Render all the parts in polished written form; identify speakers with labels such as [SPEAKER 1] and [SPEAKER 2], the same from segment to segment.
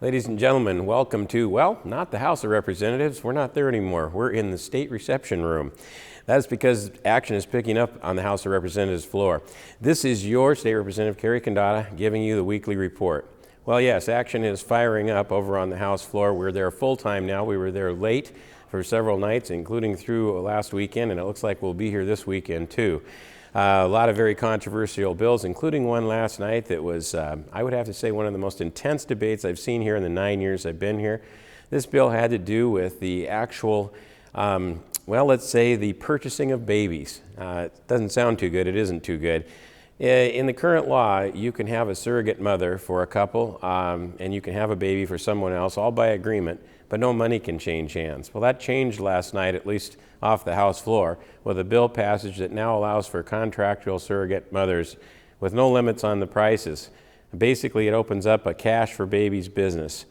[SPEAKER 1] Ladies and gentlemen, welcome to, well, not the House of Representatives. We're not there anymore. We're in the state reception room. That's because action is picking up on the House of Representatives floor. This is your State Representative, Kerry Condotta, giving you the weekly report. Well, yes, action is firing up over on the House floor. We're there full-time now. We were there late for several nights, including through last weekend, and it looks like we'll be here this weekend, too. A lot of very controversial bills, including one last night that was, I would have to say, one of the most intense debates I've seen here in the 9 years I've been here. This bill had to do with the actual, well, let's say the purchasing of babies. It doesn't sound too good. It isn't too good. In the current law, you can have a surrogate mother for a couple, and you can have a baby for someone else, all by agreement, but no money can change hands. Well, that changed last night, at least off the House floor, with a bill passage that now allows for contractual surrogate mothers with no limits on the prices. Basically, it opens up a cash for babies business.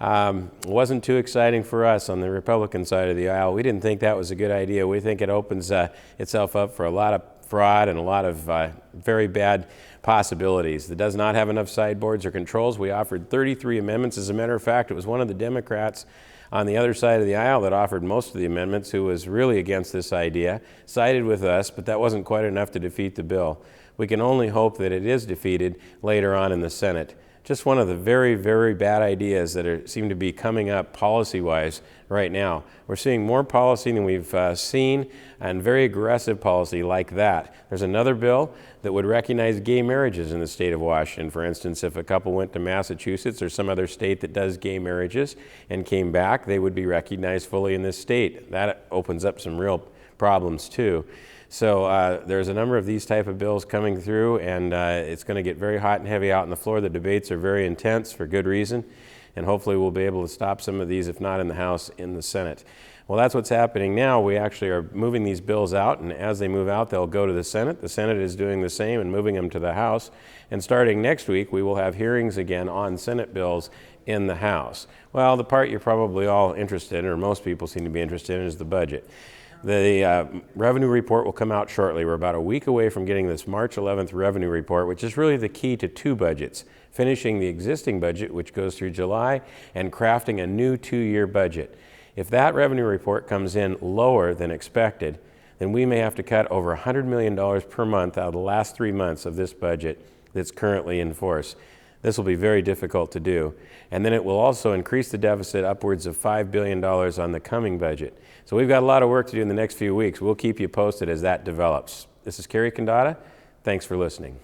[SPEAKER 1] It wasn't too exciting for us on the Republican side of the aisle. We didn't think that was a good idea. We think it opens itself up for a lot of fraud and a lot of very bad possibilities. It does not have enough sideboards or controls. We offered 33 amendments. As a matter of fact, it was one of the Democrats on the other side of the aisle that offered most of the amendments, who was really against this idea, sided with us, but that wasn't quite enough to defeat the bill. We can only hope that it is defeated later on in the Senate. Just one of the very, very bad ideas that seem to be coming up policy-wise right now. We're seeing more policy than we've seen, and very aggressive policy like that. There's another bill that would recognize gay marriages in the state of Washington. For instance, if a couple went to Massachusetts or some other state that does gay marriages and came back, they would be recognized fully in this state. That opens up some real problems too. So there's a number of these type of bills coming through, and it's going to get very hot and heavy out on the floor. The debates are very intense for good reason, and hopefully we'll be able to stop some of these, if not in the House, in the Senate. Well, that's what's happening now. We actually are moving these bills out, and as they move out, they'll go to the Senate. The Senate is doing the same and moving them to the House. And starting next week, we will have hearings again on Senate bills in the House. Well, the part you're probably all interested in, or most people seem to be interested in, is the budget. The revenue report will come out shortly. We're about a week away from getting this March 11th revenue report, which is really the key to two budgets: finishing the existing budget, which goes through July, and crafting a new 2-year budget. If that revenue report comes in lower than expected, then we may have to cut over $100 million per month out of the last 3 months of this budget that's currently in force. This will be very difficult to do. And then it will also increase the deficit upwards of $5 billion on the coming budget. So we've got a lot of work to do in the next few weeks. We'll keep you posted as that develops. This is Kerry Condotta. Thanks for listening.